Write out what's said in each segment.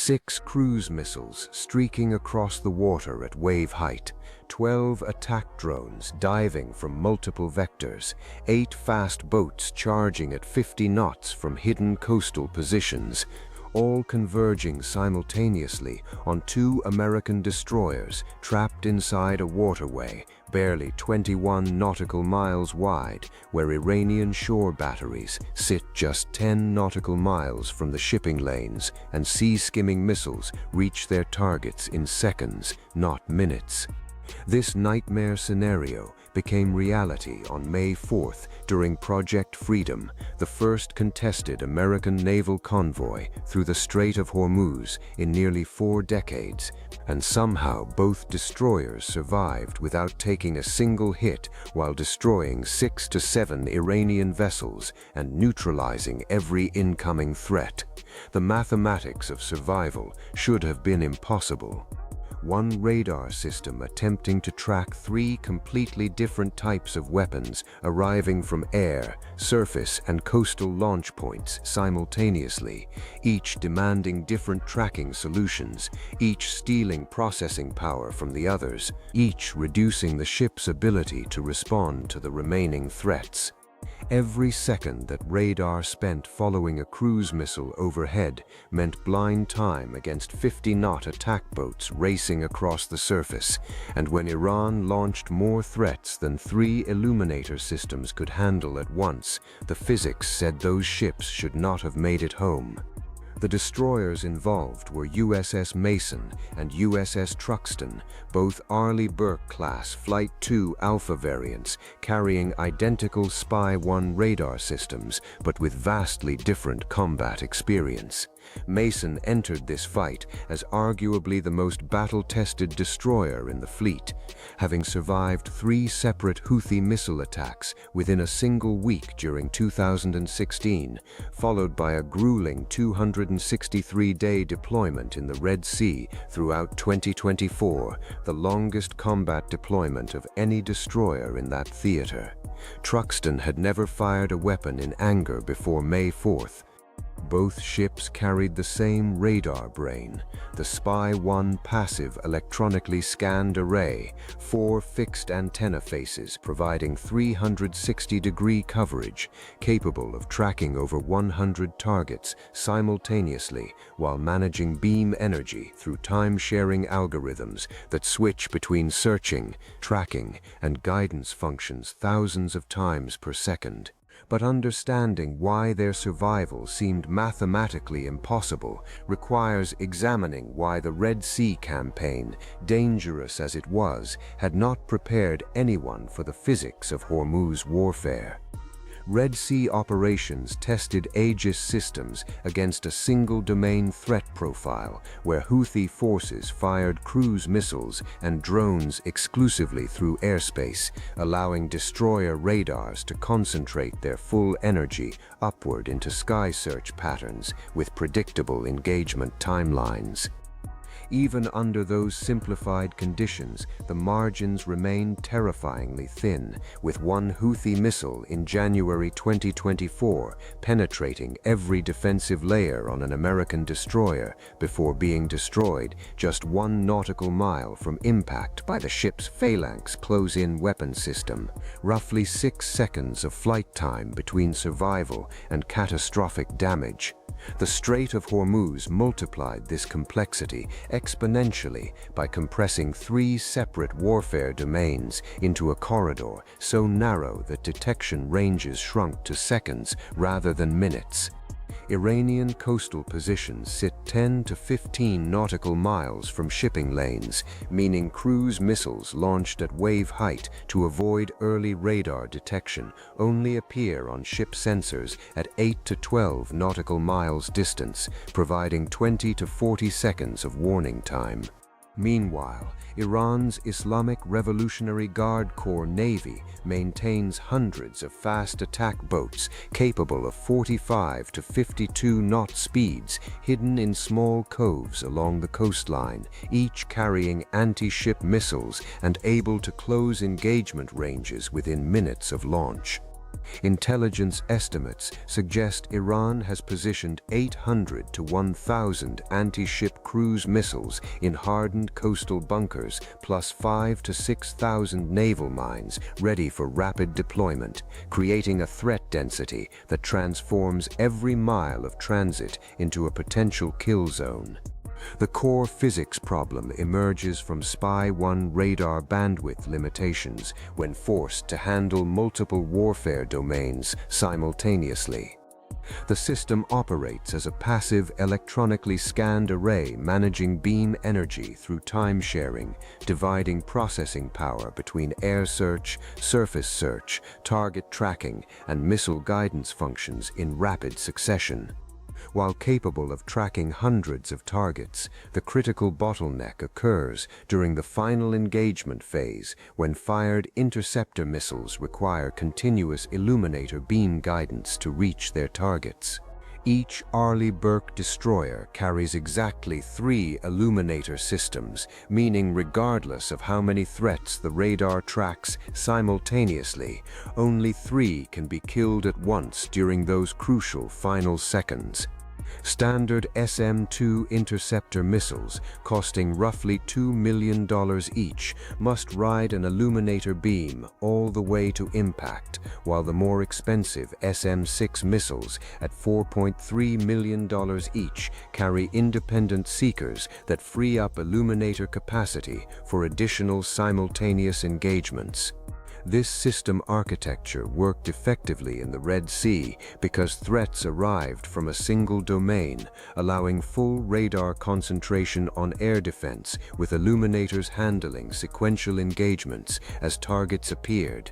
6 cruise missiles streaking across the water at wave height, 12 attack drones diving from multiple vectors, 8 fast boats charging at 50 knots from hidden coastal positions, all converging simultaneously on 2 American destroyers trapped inside a waterway barely 21 nautical miles wide, where Iranian shore batteries sit just 10 nautical miles from the shipping lanes, and sea-skimming missiles reach their targets in seconds, not minutes. This nightmare scenario became reality on May 4th during Project Freedom, the first contested American naval convoy through the Strait of Hormuz in nearly 4 decades, and somehow both destroyers survived without taking a single hit while destroying 6 to 7 Iranian vessels and neutralizing every incoming threat. The mathematics of survival should have been impossible. One radar system attempting to track 3 completely different types of weapons arriving from air, surface, and coastal launch points simultaneously, each demanding different tracking solutions, each stealing processing power from the others, each reducing the ship's ability to respond to the remaining threats. Every second that radar spent following a cruise missile overhead meant blind time against 50-knot attack boats racing across the surface, and when Iran launched more threats than 3 illuminator systems could handle at once, the physics said those ships should not have made it home. The destroyers involved were USS Mason and USS Truxtun, both Arleigh Burke-class Flight II Alpha variants carrying identical Spy-1 radar systems but with vastly different combat experience. Mason entered this fight as arguably the most battle-tested destroyer in the fleet, having survived 3 separate Houthi missile attacks within a single week during 2016, followed by a grueling 263-day deployment in the Red Sea throughout 2024, the longest combat deployment of any destroyer in that theater. Truxtun had never fired a weapon in anger before May 4th. Both ships carried the same radar brain, the Spy-1 passive electronically scanned array, 4 fixed antenna faces providing 360-degree coverage, capable of tracking over 100 targets simultaneously while managing beam energy through time-sharing algorithms that switch between searching, tracking, and guidance functions thousands of times per second. But understanding why their survival seemed mathematically impossible requires examining why the Red Sea campaign, dangerous as it was, had not prepared anyone for the physics of Hormuz warfare. Red Sea operations tested Aegis systems against a single-domain threat profile where Houthi forces fired cruise missiles and drones exclusively through airspace, allowing destroyer radars to concentrate their full energy upward into sky search patterns with predictable engagement timelines. Even under those simplified conditions, the margins remained terrifyingly thin, with 1 Houthi missile in January 2024 penetrating every defensive layer on an American destroyer before being destroyed just 1 nautical mile from impact by the ship's Phalanx close-in weapon system, roughly 6 seconds of flight time between survival and catastrophic damage. The Strait of Hormuz multiplied this complexity exponentially by compressing 3 separate warfare domains into a corridor so narrow that detection ranges shrunk to seconds rather than minutes. Iranian coastal positions sit 10 to 15 nautical miles from shipping lanes, meaning cruise missiles launched at wave height to avoid early radar detection only appear on ship sensors at 8 to 12 nautical miles distance, providing 20 to 40 seconds of warning time. Meanwhile, Iran's Islamic Revolutionary Guard Corps Navy maintains hundreds of fast attack boats capable of 45 to 52 knot speeds hidden in small coves along the coastline, each carrying anti-ship missiles and able to close engagement ranges within minutes of launch. Intelligence estimates suggest Iran has positioned 800 to 1,000 anti-ship cruise missiles in hardened coastal bunkers, plus 5 to 6,000 naval mines ready for rapid deployment, creating a threat density that transforms every mile of transit into a potential kill zone. The core physics problem emerges from Spy-1 radar bandwidth limitations when forced to handle multiple warfare domains simultaneously. The system operates as a passive electronically scanned array managing beam energy through time sharing, dividing processing power between air search, surface search, target tracking, and missile guidance functions in rapid succession. While capable of tracking hundreds of targets, the critical bottleneck occurs during the final engagement phase when fired interceptor missiles require continuous illuminator beam guidance to reach their targets. Each Arleigh Burke destroyer carries exactly 3 illuminator systems, meaning regardless of how many threats the radar tracks simultaneously, only 3 can be killed at once during those crucial final seconds. Standard SM-2 interceptor missiles, costing roughly $2 million each, must ride an illuminator beam all the way to impact, while the more expensive SM-6 missiles, at $4.3 million each, carry independent seekers that free up illuminator capacity for additional simultaneous engagements. This system architecture worked effectively in the Red Sea because threats arrived from a single domain, allowing full radar concentration on air defense, with illuminators handling sequential engagements as targets appeared.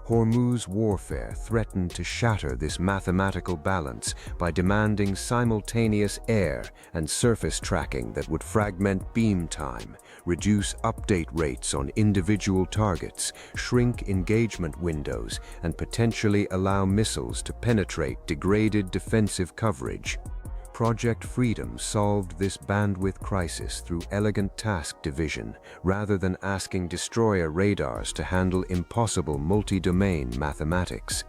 Hormuz warfare threatened to shatter this mathematical balance by demanding simultaneous air and surface tracking that would fragment beam time, reduce update rates on individual targets, shrink engagement windows, and potentially allow missiles to penetrate degraded defensive coverage. Project Freedom solved this bandwidth crisis through elegant task division, rather than asking destroyer radars to handle impossible multi-domain mathematics.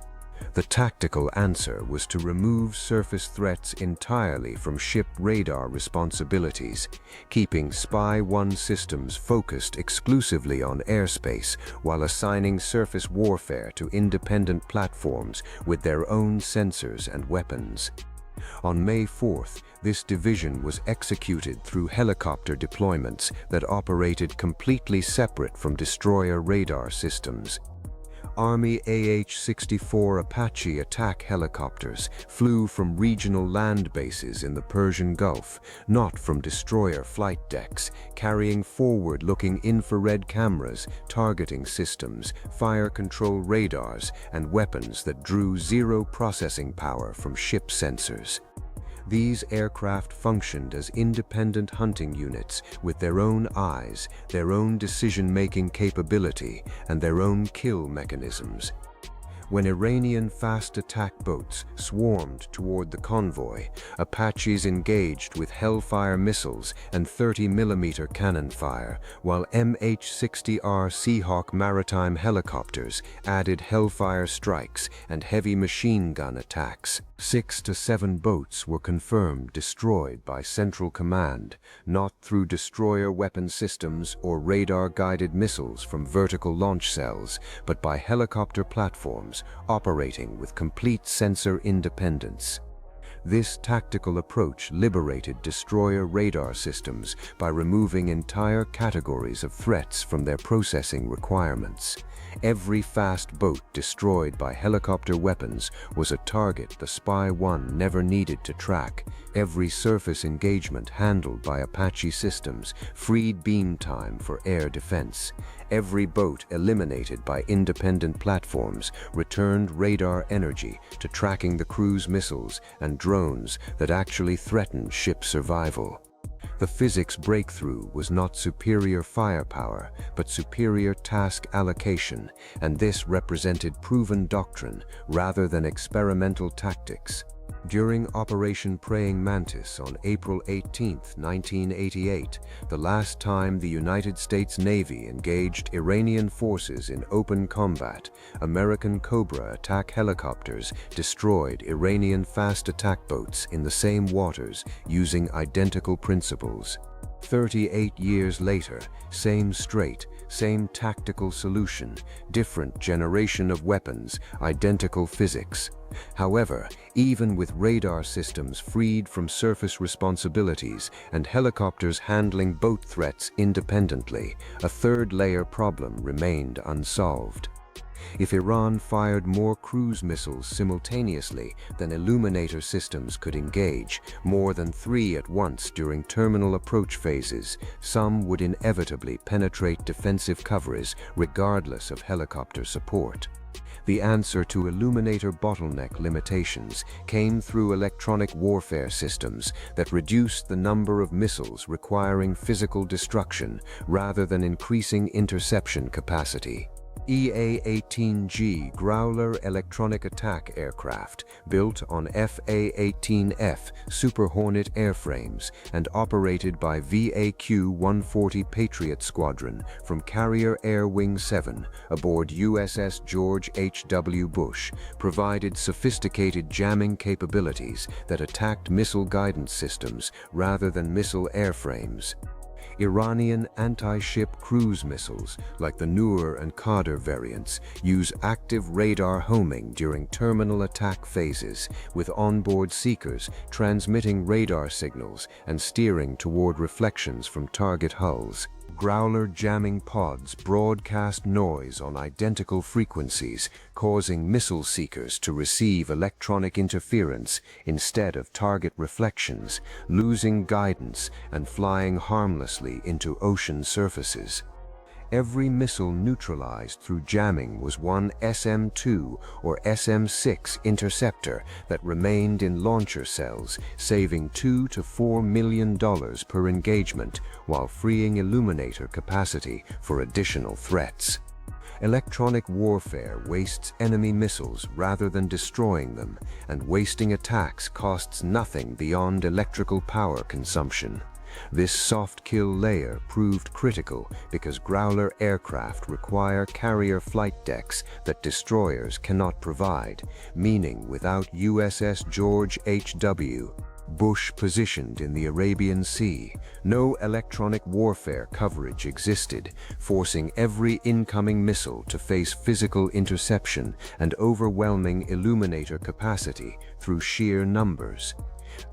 The tactical answer was to remove surface threats entirely from ship radar responsibilities, keeping Spy-1 systems focused exclusively on airspace while assigning surface warfare to independent platforms with their own sensors and weapons. On May 4th, this division was executed through helicopter deployments that operated completely separate from destroyer radar systems. Army AH-64 Apache attack helicopters flew from regional land bases in the Persian Gulf, not from destroyer flight decks, carrying forward-looking infrared cameras, targeting systems, fire control radars, and weapons that drew zero processing power from ship sensors. These aircraft functioned as independent hunting units with their own eyes, their own decision-making capability, and their own kill mechanisms. When Iranian fast attack boats swarmed toward the convoy, Apaches engaged with Hellfire missiles and 30mm cannon fire, while MH-60R Seahawk maritime helicopters added Hellfire strikes and heavy machine gun attacks. 6 to 7 boats were confirmed destroyed by Central Command, not through destroyer weapon systems or radar-guided missiles from vertical launch cells, but by helicopter platforms operating with complete sensor independence. This tactical approach liberated destroyer radar systems by removing entire categories of threats from their processing requirements. Every fast boat destroyed by helicopter weapons was a target the Spy-1 never needed to track. Every surface engagement handled by Apache systems freed beam time for air defense. Every boat eliminated by independent platforms returned radar energy to tracking the cruise missiles and drones that actually threatened ship survival. The physics breakthrough was not superior firepower, but superior task allocation, and this represented proven doctrine rather than experimental tactics. During Operation Praying Mantis on April 18, 1988, the last time the United States Navy engaged Iranian forces in open combat, American Cobra attack helicopters destroyed Iranian fast attack boats in the same waters using identical principles. 38 years later, same strait, same tactical solution, different generation of weapons, identical physics. However, even with radar systems freed from surface responsibilities and helicopters handling boat threats independently, a third-layer problem remained unsolved. If Iran fired more cruise missiles simultaneously than illuminator systems could engage, more than 3 at once during terminal approach phases, some would inevitably penetrate defensive coverage regardless of helicopter support. The answer to illuminator bottleneck limitations came through electronic warfare systems that reduced the number of missiles requiring physical destruction rather than increasing interception capacity. EA-18G Growler electronic attack aircraft, built on FA-18F Super Hornet airframes and operated by VAQ-140 Patriot Squadron from Carrier Air Wing 7 aboard USS George H.W. Bush, provided sophisticated jamming capabilities that attacked missile guidance systems rather than missile airframes. Iranian anti-ship cruise missiles, like the Nur and Qadr variants, use active radar homing during terminal attack phases, with onboard seekers transmitting radar signals and steering toward reflections from target hulls. Growler jamming pods broadcast noise on identical frequencies, causing missile seekers to receive electronic interference instead of target reflections, losing guidance and flying harmlessly into ocean surfaces. Every missile neutralized through jamming was one SM-2 or SM-6 interceptor that remained in launcher cells, saving $2 to $4 million per engagement while freeing illuminator capacity for additional threats. Electronic warfare wastes enemy missiles rather than destroying them, and wasting attacks costs nothing beyond electrical power consumption. This soft kill layer proved critical because Growler aircraft require carrier flight decks that destroyers cannot provide, meaning without USS George H.W. Bush positioned in the Arabian Sea, no electronic warfare coverage existed, forcing every incoming missile to face physical interception and overwhelming illuminator capacity through sheer numbers.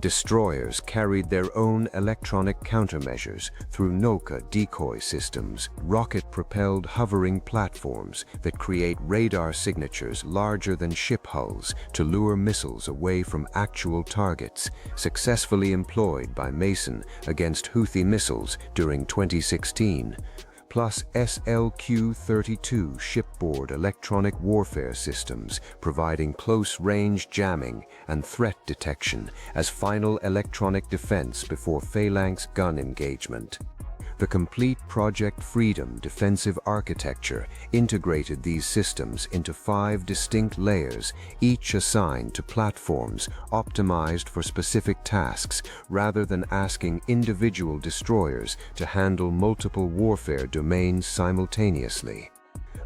Destroyers carried their own electronic countermeasures through NOCA decoy systems, rocket-propelled hovering platforms that create radar signatures larger than ship hulls to lure missiles away from actual targets, successfully employed by Mason against Houthi missiles during 2016. Plus SLQ-32 shipboard electronic warfare systems, providing close-range jamming and threat detection as final electronic defense before phalanx gun engagement. The complete Project Freedom defensive architecture integrated these systems into 5 distinct layers, each assigned to platforms optimized for specific tasks, rather than asking individual destroyers to handle multiple warfare domains simultaneously.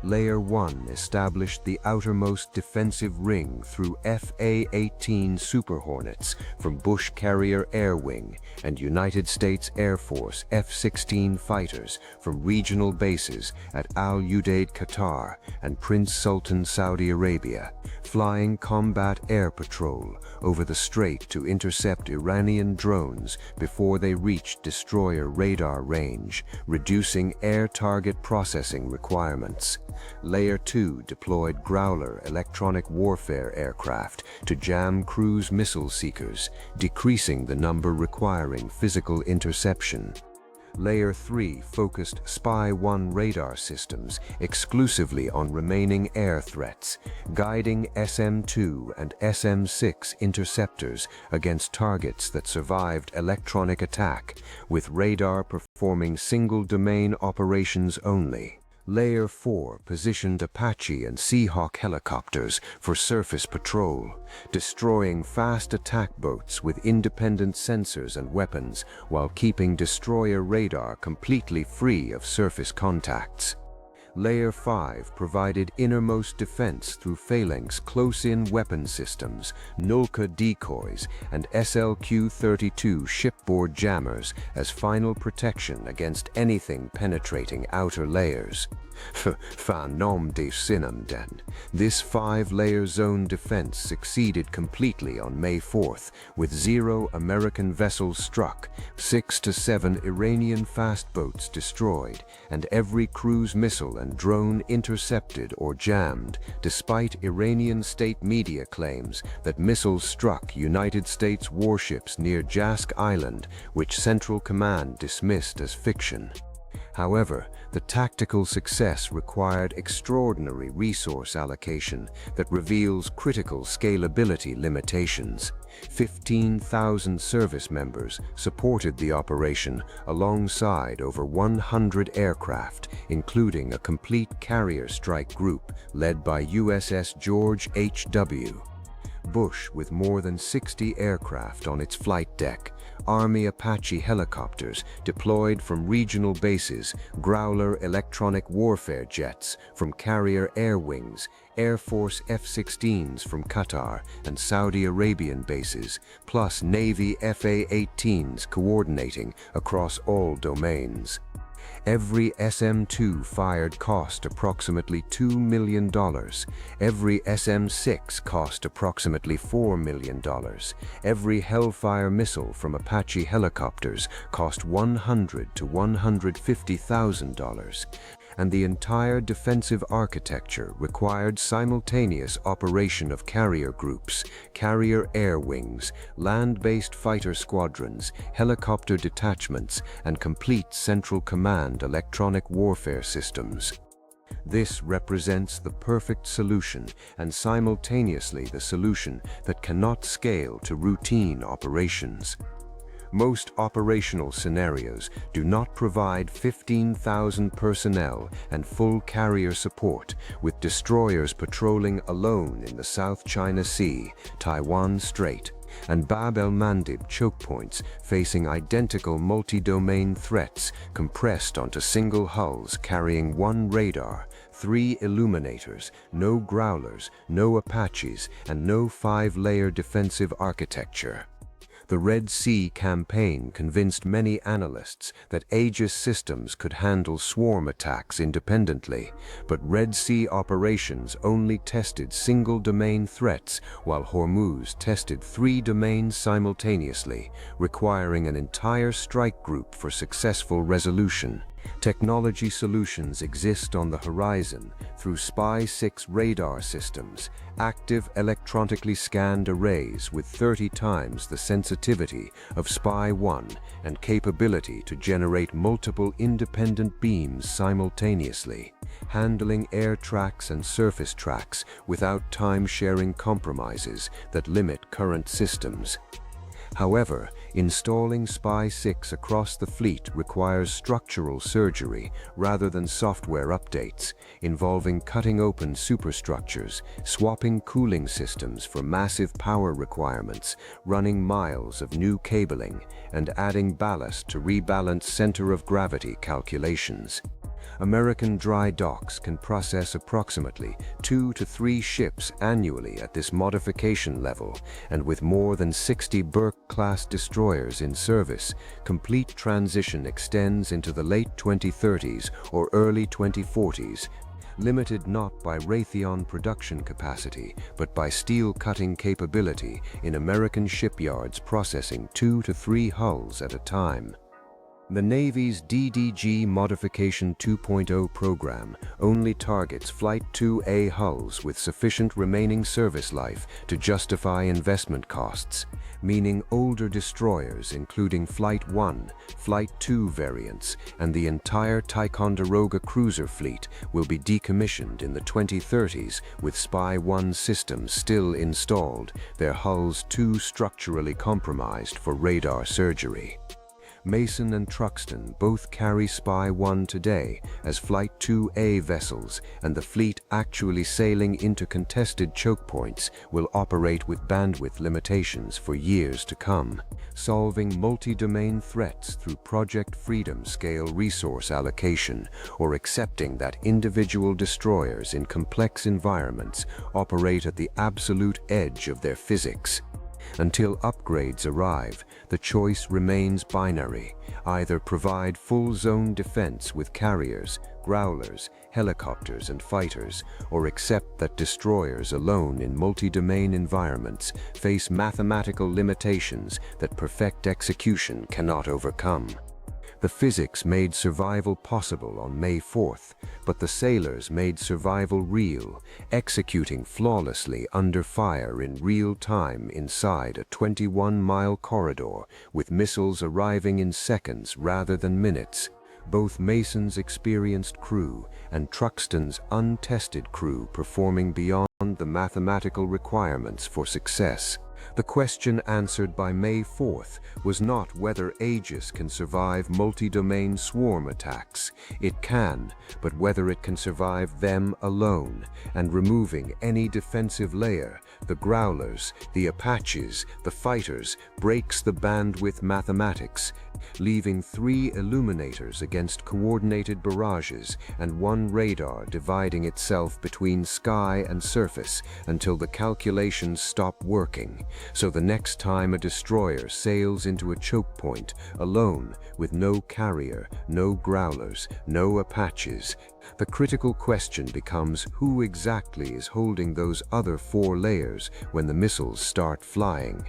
Layer 1 established the outermost defensive ring through FA-18 Super Hornets from Bush Carrier Air Wing and United States Air Force F-16 fighters from regional bases at Al Udeid, Qatar, and Prince Sultan, Saudi Arabia, flying combat air patrol over the strait to intercept Iranian drones before they reached destroyer radar range, reducing air target processing requirements. Layer 2 deployed Growler electronic warfare aircraft to jam cruise missile seekers, decreasing the number requiring physical interception. Layer 3 focused Spy-1 radar systems exclusively on remaining air threats, guiding SM-2 and SM-6 interceptors against targets that survived electronic attack, with radar performing single-domain operations only. Layer 4 positioned Apache and Seahawk helicopters for surface patrol, destroying fast attack boats with independent sensors and weapons while keeping destroyer radar completely free of surface contacts. Layer 5 provided innermost defense through phalanx close-in weapon systems, Nulka decoys, and SLQ-32 shipboard jammers as final protection against anything penetrating outer layers. Phanom de Sinamden. This 5-layer zone defense succeeded completely on May 4th, with 0 American vessels struck, 6 to 7 Iranian fast boats destroyed, and every cruise missile and drone intercepted or jammed, despite Iranian state media claims that missiles struck United States warships near Jask Island, which Central Command dismissed as fiction. However, the tactical success required extraordinary resource allocation that reveals critical scalability limitations. 15,000 service members supported the operation alongside over 100 aircraft, including a complete carrier strike group led by USS George H.W. Bush with more than 60 aircraft on its flight deck, Army Apache helicopters deployed from regional bases, Growler electronic warfare jets from carrier air wings, Air Force F-16s from Qatar and Saudi Arabian bases, plus Navy FA-18s coordinating across all domains. Every SM-2 fired cost approximately $2 million. Every SM-6 cost approximately $4 million. Every Hellfire missile from Apache helicopters cost $100,000 to $150,000. And the entire defensive architecture required simultaneous operation of carrier groups, carrier air wings, land-based fighter squadrons, helicopter detachments, and complete Central Command electronic warfare systems. This represents the perfect solution and simultaneously the solution that cannot scale to routine operations. Most operational scenarios do not provide 15,000 personnel and full carrier support, with destroyers patrolling alone in the South China Sea, Taiwan Strait, and Bab el-Mandeb choke points facing identical multi-domain threats compressed onto single hulls carrying 1 radar, 3 illuminators, no Growlers, no Apaches, and no 5-layer defensive architecture. The Red Sea campaign convinced many analysts that Aegis systems could handle swarm attacks independently, but Red Sea operations only tested single-domain threats, while Hormuz tested 3 domains simultaneously, requiring an entire strike group for successful resolution. Technology solutions exist on the horizon through Spy-6 radar systems, active electronically scanned arrays with 30 times the sensitivity of Spy-1 and capability to generate multiple independent beams simultaneously, handling air tracks and surface tracks without time-sharing compromises that limit current systems. However, installing Spy-6 across the fleet requires structural surgery rather than software updates, involving cutting open superstructures, swapping cooling systems for massive power requirements, running miles of new cabling, and adding ballast to rebalance center of gravity calculations. American dry docks can process approximately 2 to 3 ships annually at this modification level, and with more than 60 Burke-class destroyers in service, complete transition extends into the late 2030s or early 2040s, limited not by Raytheon production capacity, but by steel cutting capability in American shipyards processing 2 to 3 hulls at a time. The Navy's DDG Modification 2.0 program only targets Flight 2A hulls with sufficient remaining service life to justify investment costs, meaning older destroyers including Flight 1, Flight 2 variants, and the entire Ticonderoga cruiser fleet will be decommissioned in the 2030s with Spy-1 systems still installed, their hulls too structurally compromised for radar surgery. Mason and Truxtun both carry Spy-1 today as Flight 2A vessels, and the fleet actually sailing into contested choke points will operate with bandwidth limitations for years to come, solving multi-domain threats through Project Freedom scale resource allocation, or accepting that individual destroyers in complex environments operate at the absolute edge of their physics. Until upgrades arrive, the choice remains binary: either provide full zone defense with carriers, growlers, helicopters, and fighters, or accept that destroyers alone in multi-domain environments face mathematical limitations that perfect execution cannot overcome. The physics made survival possible on May 4th, but the sailors made survival real, executing flawlessly under fire in real time inside a 21-mile corridor, with missiles arriving in seconds rather than minutes. Both Mason's experienced crew and Truxtun's untested crew performing beyond the mathematical requirements for success. The question answered by May 4th was not whether Aegis can survive multi-domain swarm attacks. It can, but whether it can survive them alone, and removing any defensive layer, the growlers, the Apaches, the fighters, breaks the bandwidth mathematics, leaving 3 illuminators against coordinated barrages and 1 radar dividing itself between sky and surface until the calculations stop working. So the next time a destroyer sails into a choke point, alone, with no carrier, no growlers, no Apaches, the critical question becomes who exactly is holding those other 4 layers when the missiles start flying.